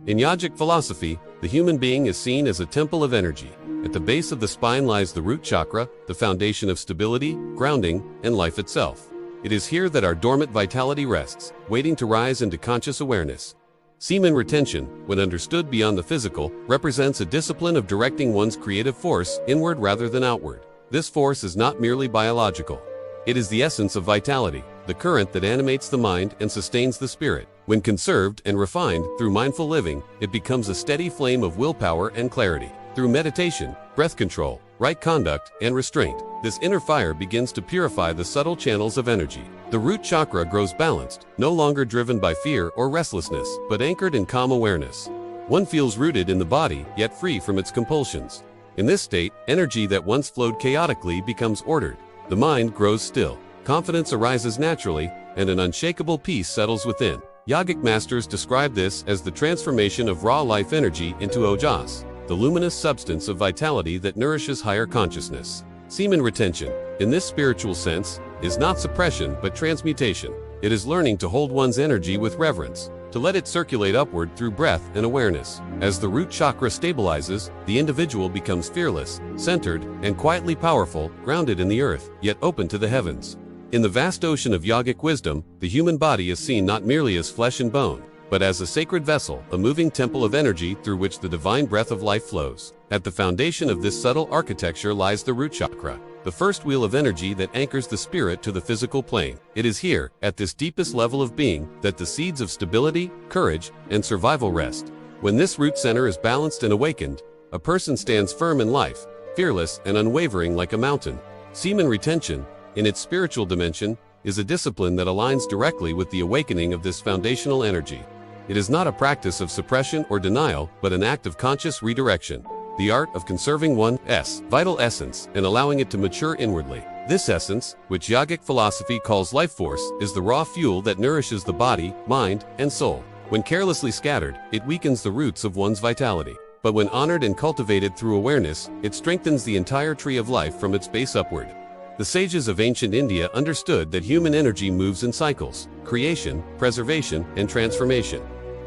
In yogic philosophy, the human being is seen as a temple of energy. At the base of the spine lies the root chakra, the foundation of stability, grounding, and life itself. It is here that our dormant vitality rests, waiting to rise into conscious awareness. Semen retention, when understood beyond the physical, represents a discipline of directing one's creative force inward rather than outward. This force is not merely biological. It is the essence of vitality, the current that animates the mind and sustains the spirit. When conserved and refined through mindful living, it becomes a steady flame of willpower and clarity. Through meditation, breath control, right conduct, and restraint, this inner fire begins to purify the subtle channels of energy. The root chakra grows balanced, no longer driven by fear or restlessness, but anchored in calm awareness. One feels rooted in the body, yet free from its compulsions. In this state, energy that once flowed chaotically becomes ordered. The mind grows still, confidence arises naturally, and an unshakable peace settles within. Yogic masters describe this as the transformation of raw life energy into ojas, the luminous substance of vitality that nourishes higher consciousness. Semen retention, in this spiritual sense, is not suppression but transmutation. It is learning to hold one's energy with reverence, to let it circulate upward through breath and awareness. As the root chakra stabilizes, the individual becomes fearless, centered, and quietly powerful, grounded in the earth, yet open to the heavens. In the vast ocean of yogic wisdom, the human body is seen not merely as flesh and bone, but as a sacred vessel, a moving temple of energy through which the divine breath of life flows. At the foundation of this subtle architecture lies the root chakra, the first wheel of energy that anchors the spirit to the physical plane. It is here, at this deepest level of being, that the seeds of stability, courage, and survival rest. When this root center is balanced and awakened, a person stands firm in life, fearless and unwavering like a mountain. Semen retention, in its spiritual dimension, is a discipline that aligns directly with the awakening of this foundational energy. It is not a practice of suppression or denial, but an act of conscious redirection, the art of conserving one's vital essence and allowing it to mature inwardly. This essence, which yogic philosophy calls life force, is the raw fuel that nourishes the body, mind, and soul. When carelessly scattered, it weakens the roots of one's vitality. But when honored and cultivated through awareness, it strengthens the entire tree of life from its base upward. The sages of ancient India understood that human energy moves in cycles: creation, preservation, and transformation.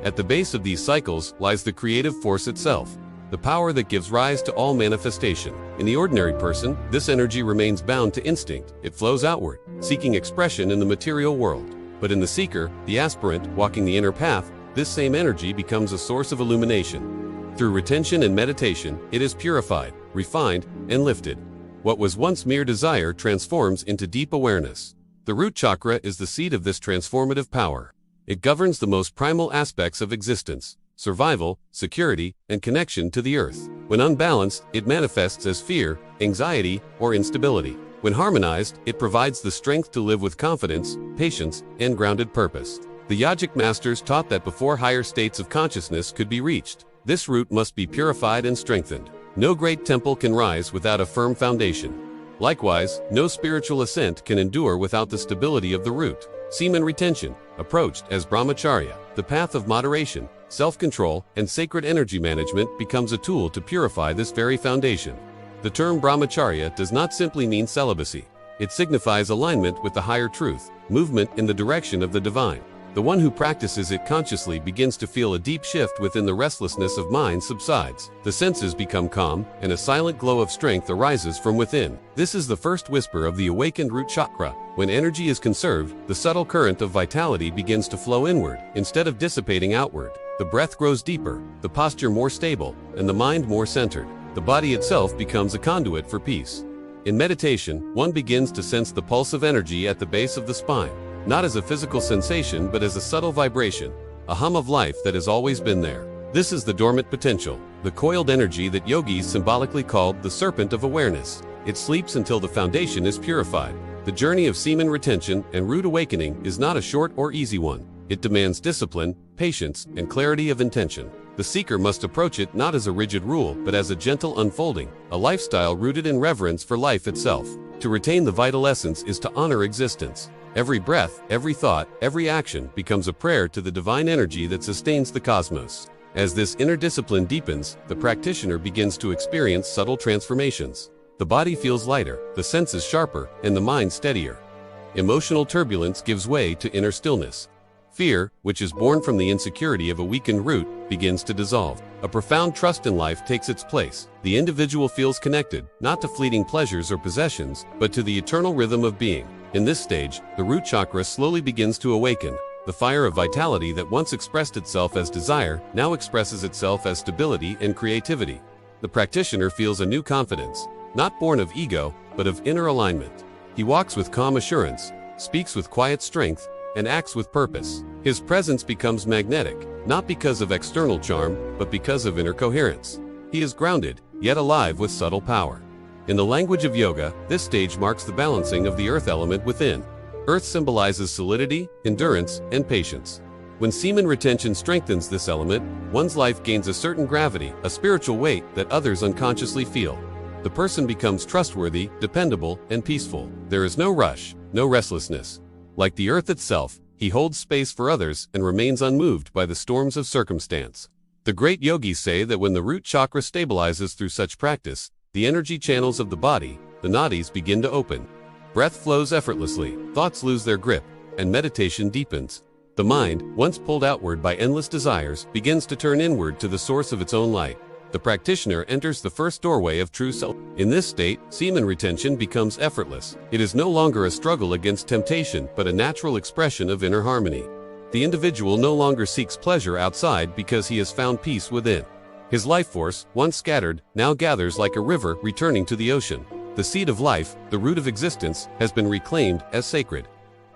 At the base of these cycles lies the creative force itself, the power that gives rise to all manifestation. In the ordinary person, this energy remains bound to instinct. It flows outward, seeking expression in the material world. But in the seeker, the aspirant, walking the inner path, this same energy becomes a source of illumination. Through retention and meditation, it is purified, refined, and lifted. What was once mere desire transforms into deep awareness. The root chakra is the seat of this transformative power. It governs the most primal aspects of existence: survival, security, and connection to the earth. When unbalanced, it manifests as fear, anxiety, or instability. When harmonized, it provides the strength to live with confidence, patience, and grounded purpose. The yogic masters taught that before higher states of consciousness could be reached, this root must be purified and strengthened. No great temple can rise without a firm foundation. Likewise, no spiritual ascent can endure without the stability of the root. Semen retention, approached as brahmacharya, the path of moderation, self-control, and sacred energy management, becomes a tool to purify this very foundation. The term brahmacharya does not simply mean celibacy. It signifies alignment with the higher truth, movement in the direction of the divine. The one who practices it consciously begins to feel a deep shift within. The restlessness of mind subsides, the senses become calm, and a silent glow of strength arises from within. This is the first whisper of the awakened root chakra. When energy is conserved, the subtle current of vitality begins to flow inward, instead of dissipating outward. The breath grows deeper, the posture more stable, and the mind more centered. The body itself becomes a conduit for peace. In meditation, one begins to sense the pulse of energy at the base of the spine, not as a physical sensation but as a subtle vibration, a hum of life that has always been there. This is the dormant potential, the coiled energy that yogis symbolically called the serpent of awareness. It sleeps until the foundation is purified. The journey of semen retention and root awakening is not a short or easy one. It demands discipline, patience, and clarity of intention. The seeker must approach it not as a rigid rule but as a gentle unfolding, a lifestyle rooted in reverence for life itself. To retain the vital essence is to honor existence. Every breath, every thought, every action becomes a prayer to the divine energy that sustains the cosmos. As this inner discipline deepens, the practitioner begins to experience subtle transformations. The body feels lighter, the senses sharper, and the mind steadier. Emotional turbulence gives way to inner stillness. Fear, which is born from the insecurity of a weakened root, begins to dissolve. A profound trust in life takes its place. The individual feels connected, not to fleeting pleasures or possessions, but to the eternal rhythm of being. In this stage, the root chakra slowly begins to awaken. The fire of vitality that once expressed itself as desire now expresses itself as stability and creativity. The practitioner feels a new confidence, not born of ego, but of inner alignment. He walks with calm assurance, speaks with quiet strength, and acts with purpose. His presence becomes magnetic, not because of external charm, but because of inner coherence. He is grounded, yet alive with subtle power. In the language of yoga, this stage marks the balancing of the earth element within. Earth symbolizes solidity, endurance, and patience. When semen retention strengthens this element, one's life gains a certain gravity, a spiritual weight that others unconsciously feel. The person becomes trustworthy, dependable, and peaceful. There is no rush, no restlessness. Like the earth itself, he holds space for others and remains unmoved by the storms of circumstance. The great yogis say that when the root chakra stabilizes through such practice, the energy channels of the body, the nadis, begin to open. Breath flows effortlessly, thoughts lose their grip, and meditation deepens. The mind, once pulled outward by endless desires, begins to turn inward to the source of its own light. The practitioner enters the first doorway of true self. In this state, semen retention becomes effortless. It is no longer a struggle against temptation, but a natural expression of inner harmony. The individual no longer seeks pleasure outside because he has found peace within. His life force, once scattered, now gathers like a river returning to the ocean. The seed of life, the root of existence, has been reclaimed as sacred.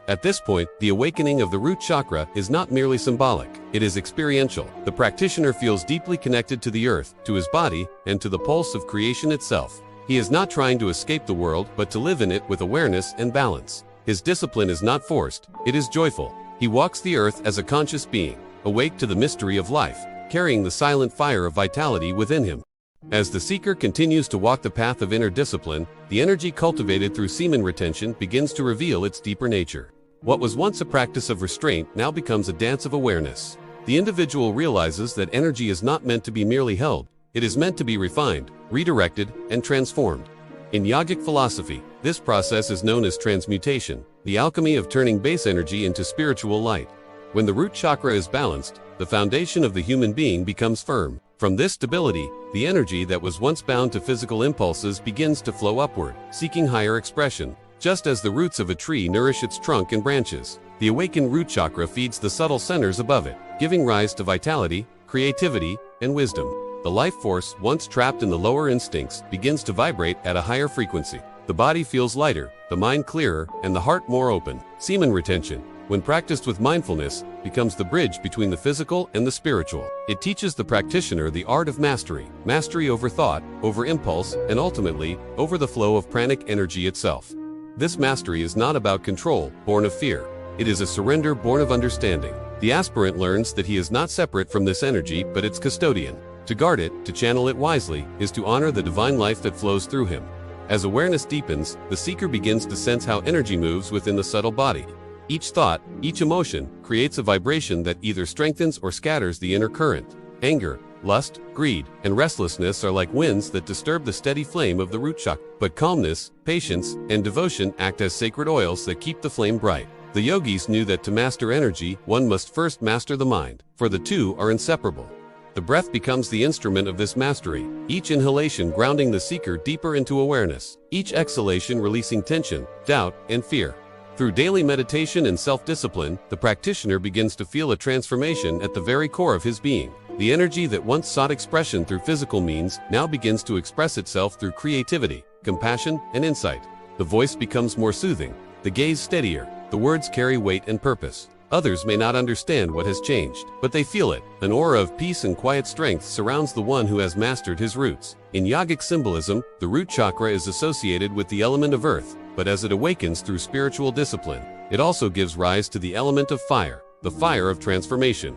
At this point, the awakening of the root chakra is not merely symbolic, it is experiential. The practitioner feels deeply connected to the earth, to his body, and to the pulse of creation itself. He is not trying to escape the world, but to live in it with awareness and balance. His discipline is not forced, it is joyful. He walks the earth as a conscious being, awake to the mystery of life, carrying the silent fire of vitality within him. As the seeker continues to walk the path of inner discipline, the energy cultivated through semen retention begins to reveal its deeper nature. What was once a practice of restraint now becomes a dance of awareness. The individual realizes that energy is not meant to be merely held, it is meant to be refined, redirected, and transformed. In yogic philosophy, this process is known as transmutation, the alchemy of turning base energy into spiritual light. When the root chakra is balanced, the foundation of the human being becomes firm. From this stability, the energy that was once bound to physical impulses begins to flow upward, seeking higher expression. Just as the roots of a tree nourish its trunk and branches, the awakened root chakra feeds the subtle centers above it, giving rise to vitality, creativity, and wisdom. The life force, once trapped in the lower instincts, begins to vibrate at a higher frequency. The body feels lighter, the mind clearer, and the heart more open. Semen retention, when practiced with mindfulness, becomes the bridge between the physical and the spiritual. It teaches the practitioner the art of mastery over thought, over impulse, and ultimately, over the flow of pranic energy itself. This mastery is not about control, born of fear. It is a surrender born of understanding. The aspirant learns that he is not separate from this energy, but its custodian. To guard it, to channel it wisely, is to honor the divine life that flows through him. As awareness deepens, the seeker begins to sense how energy moves within the subtle body. Each thought, each emotion, creates a vibration that either strengthens or scatters the inner current. Anger, lust, greed, and restlessness are like winds that disturb the steady flame of the root chakra. But calmness, patience, and devotion act as sacred oils that keep the flame bright. The yogis knew that to master energy, one must first master the mind, for the two are inseparable. The breath becomes the instrument of this mastery, each inhalation grounding the seeker deeper into awareness, each exhalation releasing tension, doubt, and fear. Through daily meditation and self-discipline, the practitioner begins to feel a transformation at the very core of his being. The energy that once sought expression through physical means now begins to express itself through creativity, compassion, and insight. The voice becomes more soothing, the gaze steadier, the words carry weight and purpose. Others may not understand what has changed, but they feel it. An aura of peace and quiet strength surrounds the one who has mastered his roots. In yogic symbolism, the root chakra is associated with the element of earth, but as it awakens through spiritual discipline, it also gives rise to the element of fire, the fire of transformation.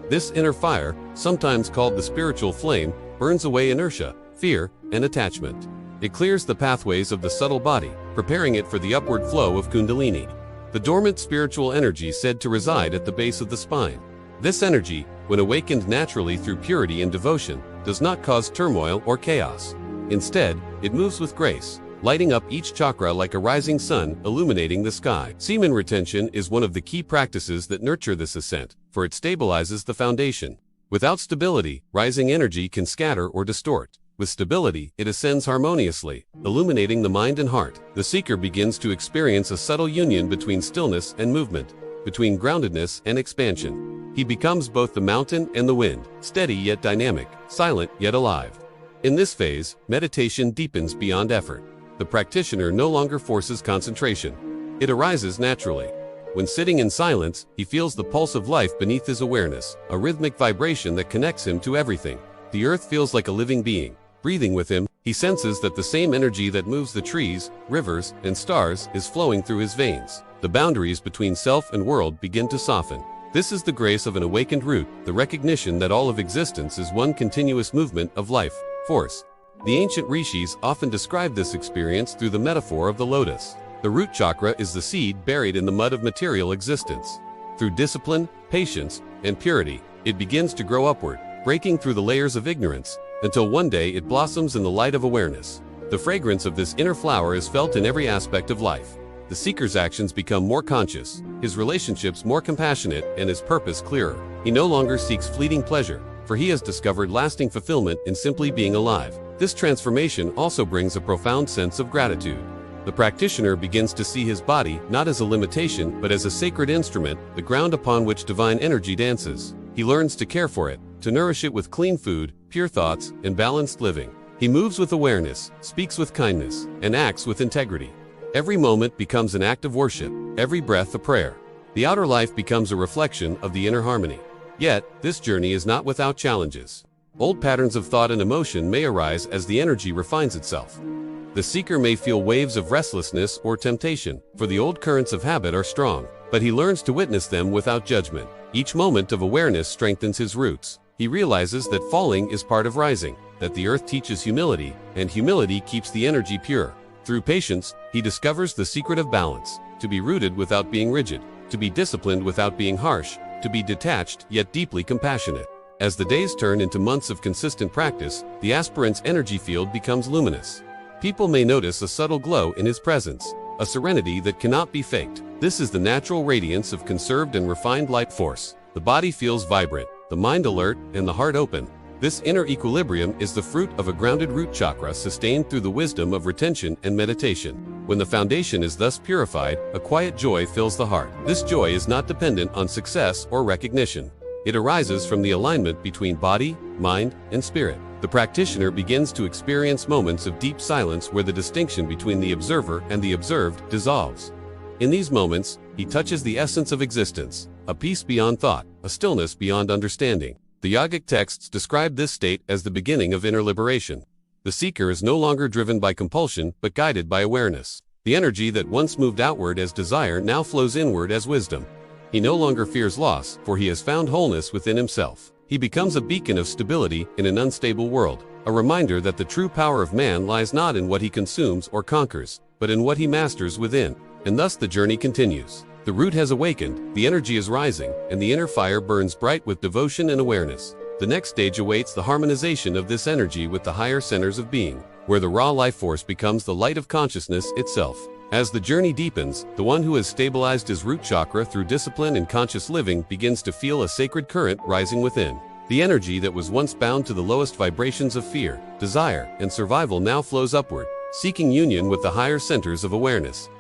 This inner fire, sometimes called the spiritual flame, burns away inertia, fear, and attachment. It clears the pathways of the subtle body, preparing it for the upward flow of Kundalini, the dormant spiritual energy said to reside at the base of the spine. This energy, when awakened naturally through purity and devotion, does not cause turmoil or chaos. Instead, it moves with grace, lighting up each chakra like a rising sun, illuminating the sky. Semen retention is one of the key practices that nurture this ascent, for it stabilizes the foundation. Without stability, rising energy can scatter or distort. With stability, it ascends harmoniously, illuminating the mind and heart. The seeker begins to experience a subtle union between stillness and movement, between groundedness and expansion. He becomes both the mountain and the wind, steady yet dynamic, silent yet alive. In this phase, meditation deepens beyond effort. The practitioner no longer forces concentration. It arises naturally. When sitting in silence, he feels the pulse of life beneath his awareness, a rhythmic vibration that connects him to everything. The earth feels like a living being. Breathing with him, he senses that the same energy that moves the trees, rivers, and stars is flowing through his veins. The boundaries between self and world begin to soften. This is the grace of an awakened root, the recognition that all of existence is one continuous movement of life, force. The ancient rishis often described this experience through the metaphor of the lotus. The root chakra is the seed buried in the mud of material existence. Through discipline, patience, and purity, it begins to grow upward, breaking through the layers of ignorance, until one day it blossoms in the light of awareness. The fragrance of this inner flower is felt in every aspect of life. The seeker's actions become more conscious, his relationships more compassionate, and his purpose clearer. He no longer seeks fleeting pleasure, for he has discovered lasting fulfillment in simply being alive. This transformation also brings a profound sense of gratitude. The practitioner begins to see his body not as a limitation but as a sacred instrument, the ground upon which divine energy dances. He learns to care for it, to nourish it with clean food, pure thoughts, and balanced living. He moves with awareness, speaks with kindness, and acts with integrity. Every moment becomes an act of worship, every breath a prayer. The outer life becomes a reflection of the inner harmony. Yet, this journey is not without challenges. Old patterns of thought and emotion may arise as the energy refines itself. The seeker may feel waves of restlessness or temptation, for the old currents of habit are strong, but he learns to witness them without judgment. Each moment of awareness strengthens his roots. He realizes that falling is part of rising, that the earth teaches humility, and humility keeps the energy pure. Through patience, he discovers the secret of balance, to be rooted without being rigid, to be disciplined without being harsh, to be detached yet deeply compassionate. As the days turn into months of consistent practice, the aspirant's energy field becomes luminous. People may notice a subtle glow in his presence, a serenity that cannot be faked. This is the natural radiance of conserved and refined life force. The body feels vibrant, the mind alert, and the heart open. This inner equilibrium is the fruit of a grounded root chakra sustained through the wisdom of retention and meditation. When the foundation is thus purified, a quiet joy fills the heart. This joy is not dependent on success or recognition. It arises from the alignment between body, mind, and spirit. The practitioner begins to experience moments of deep silence where the distinction between the observer and the observed dissolves. In these moments, he touches the essence of existence, a peace beyond thought, a stillness beyond understanding. The yogic texts describe this state as the beginning of inner liberation. The seeker is no longer driven by compulsion but guided by awareness. The energy that once moved outward as desire now flows inward as wisdom. He no longer fears loss, for he has found wholeness within himself. He becomes a beacon of stability in an unstable world, a reminder that the true power of man lies not in what he consumes or conquers, but in what he masters within. And thus the journey continues. The root has awakened, the energy is rising, and the inner fire burns bright with devotion and awareness. The next stage awaits the harmonization of this energy with the higher centers of being, where the raw life force becomes the light of consciousness itself. As the journey deepens, the one who has stabilized his root chakra through discipline and conscious living begins to feel a sacred current rising within. The energy that was once bound to the lowest vibrations of fear, desire, and survival now flows upward, seeking union with the higher centers of awareness.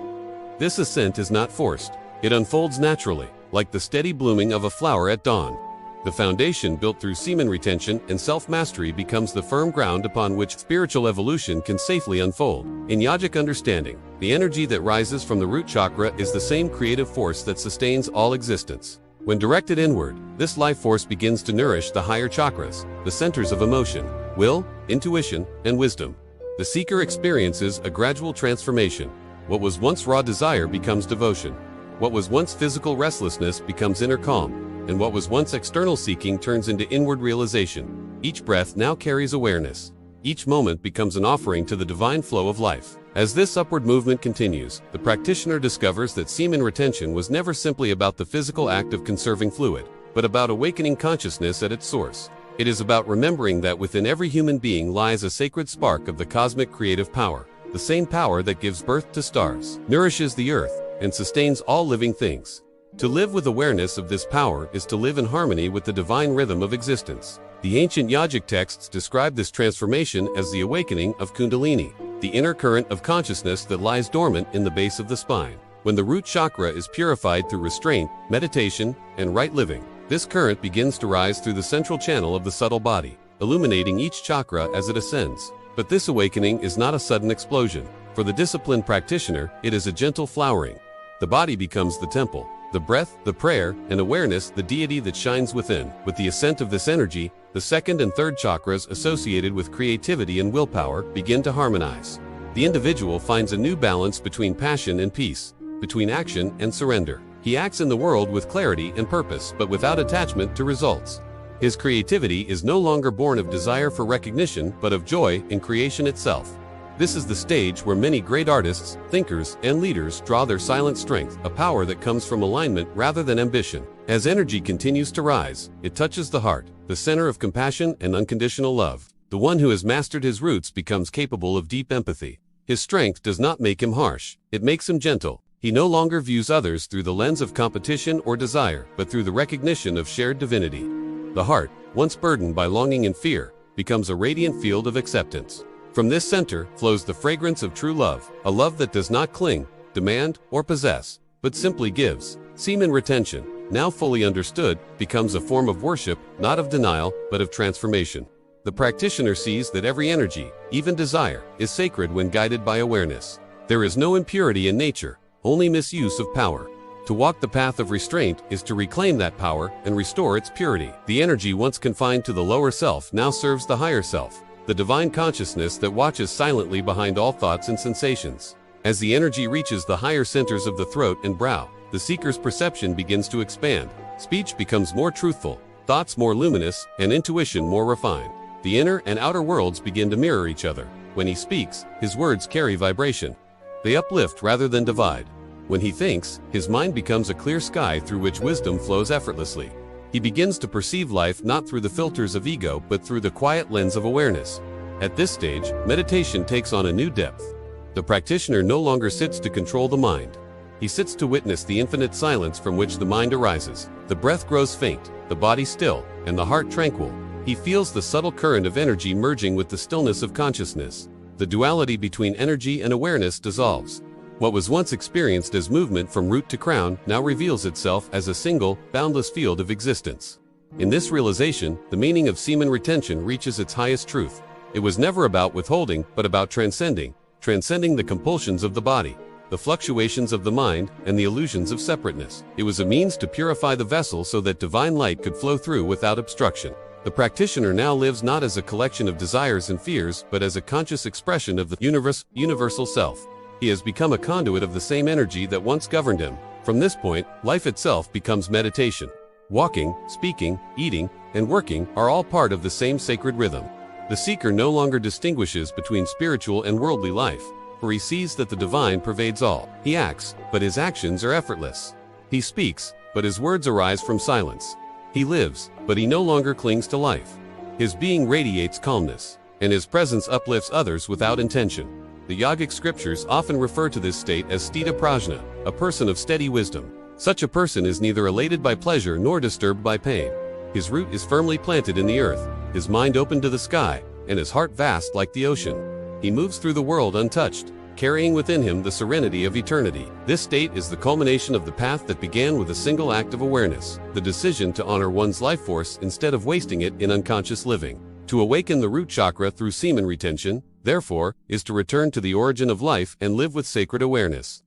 This ascent is not forced. It unfolds naturally, like the steady blooming of a flower at dawn. The foundation built through semen retention and self-mastery becomes the firm ground upon which spiritual evolution can safely unfold. In yogic understanding, the energy that rises from the root chakra is the same creative force that sustains all existence. When directed inward, this life force begins to nourish the higher chakras, the centers of emotion, will, intuition, and wisdom. The seeker experiences a gradual transformation. What was once raw desire becomes devotion. What was once physical restlessness becomes inner calm. And what was once external seeking turns into inward realization. Each breath now carries awareness. Each moment becomes an offering to the divine flow of life. As this upward movement continues, the practitioner discovers that semen retention was never simply about the physical act of conserving fluid, but about awakening consciousness at its source. It is about remembering that within every human being lies a sacred spark of the cosmic creative power. the same power that gives birth to stars, nourishes the earth, and sustains all living things. To live with awareness of this power is to live in harmony with the divine rhythm of existence. The ancient yogic texts describe this transformation as the awakening of Kundalini, the inner current of consciousness that lies dormant in the base of the spine. When the root chakra is purified through restraint, meditation, and right living, this current begins to rise through the central channel of the subtle body, illuminating each chakra as it ascends. But this awakening is not a sudden explosion. For the disciplined practitioner, it is a gentle flowering. The body becomes the temple, the breath, the prayer, and awareness, the deity that shines within. With the ascent of this energy, the second and third chakras associated with creativity and willpower begin to harmonize. The individual finds a new balance between passion and peace, between action and surrender. He acts in the world with clarity and purpose, but without attachment to results. His creativity is no longer born of desire for recognition, but of joy in creation itself. This is the stage where many great artists, thinkers, and leaders draw their silent strength, a power that comes from alignment rather than ambition. As energy continues to rise, it touches the heart, the center of compassion and unconditional love. The one who has mastered his roots becomes capable of deep empathy. His strength does not make him harsh, it makes him gentle. He no longer views others through the lens of competition or desire, but through the recognition of shared divinity. The heart, once burdened by longing and fear, becomes a radiant field of acceptance. From this center flows the fragrance of true love, a love that does not cling, demand, or possess, but simply gives. Semen retention, now fully understood, becomes a form of worship, not of denial, but of transformation. The practitioner sees that every energy, even desire, is sacred when guided by awareness. There is no impurity in nature, only misuse of power. To walk the path of restraint is to reclaim that power and restore its purity. The energy once confined to the lower self now serves the higher self, the divine consciousness that watches silently behind all thoughts and sensations. As the energy reaches the higher centers of the throat and brow, the seeker's perception begins to expand. Speech becomes more truthful, thoughts more luminous, and intuition more refined. The inner and outer worlds begin to mirror each other. When he speaks, his words carry vibration. They uplift rather than divide. When he thinks, his mind becomes a clear sky through which wisdom flows effortlessly. He begins to perceive life not through the filters of ego but through the quiet lens of awareness. At this stage, meditation takes on a new depth. The practitioner no longer sits to control the mind. He sits to witness the infinite silence from which the mind arises. The breath grows faint, the body still, and the heart tranquil. He feels the subtle current of energy merging with the stillness of consciousness. The duality between energy and awareness dissolves. What was once experienced as movement from root to crown now reveals itself as a single, boundless field of existence. In this realization, the meaning of semen retention reaches its highest truth. It was never about withholding, but about transcending the compulsions of the body, the fluctuations of the mind, and the illusions of separateness. It was a means to purify the vessel so that divine light could flow through without obstruction. The practitioner now lives not as a collection of desires and fears, but as a conscious expression of the universal self. He has become a conduit of the same energy that once governed him. From this point, life itself becomes meditation. Walking, speaking, eating, and working are all part of the same sacred rhythm. The seeker no longer distinguishes between spiritual and worldly life, for he sees that the divine pervades all. He acts, but his actions are effortless. He speaks, but his words arise from silence. He lives, but he no longer clings to life. His being radiates calmness, and his presence uplifts others without intention. The yogic scriptures often refer to this state as sthita prajna, a person of steady wisdom. Such a person is neither elated by pleasure nor disturbed by pain. His root is firmly planted in the earth, his mind open to the sky, and his heart vast like the ocean. He moves through the world untouched, carrying within him the serenity of eternity. This state is the culmination of the path that began with a single act of awareness, the decision to honor one's life force instead of wasting it in unconscious living. To awaken the root chakra through semen retention, therefore, is to return to the origin of life and live with sacred awareness.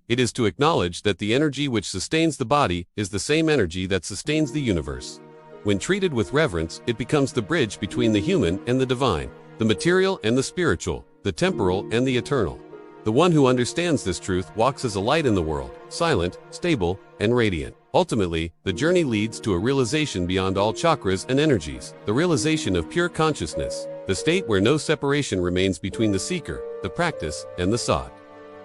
It is to acknowledge that the energy which sustains the body is the same energy that sustains the universe. When treated with reverence, it becomes the bridge between the human and the divine, the material and the spiritual, the temporal and the eternal. The one who understands this truth walks as a light in the world, silent, stable, and radiant. Ultimately, the journey leads to a realization beyond all chakras and energies, the realization of pure consciousness, the state where no separation remains between the seeker, the practice, and the sought.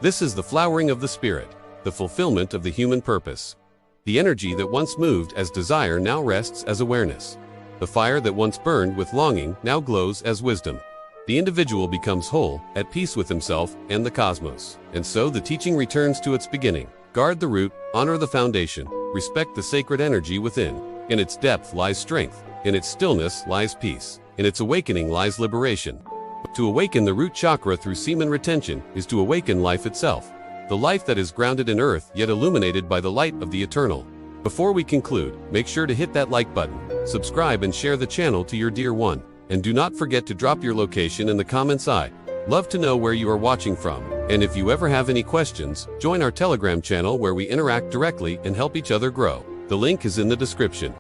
This is the flowering of the spirit, the fulfillment of the human purpose. The energy that once moved as desire now rests as awareness. The fire that once burned with longing now glows as wisdom. the individual becomes whole, at peace with himself and the cosmos. And so the teaching returns to its beginning. Guard the root, honor the foundation, respect the sacred energy within. In its depth lies strength, in its stillness lies peace, in its awakening lies liberation. To awaken the root chakra through semen retention is to awaken life itself, the life that is grounded in earth yet illuminated by the light of the eternal. Before we conclude, make sure to hit that like button, subscribe and share the channel to your dear one. And do not forget to drop your location in the comments. I love to know where you are watching from. And if you ever have any questions, join our Telegram channel where we interact directly and help each other grow. The link is in the description.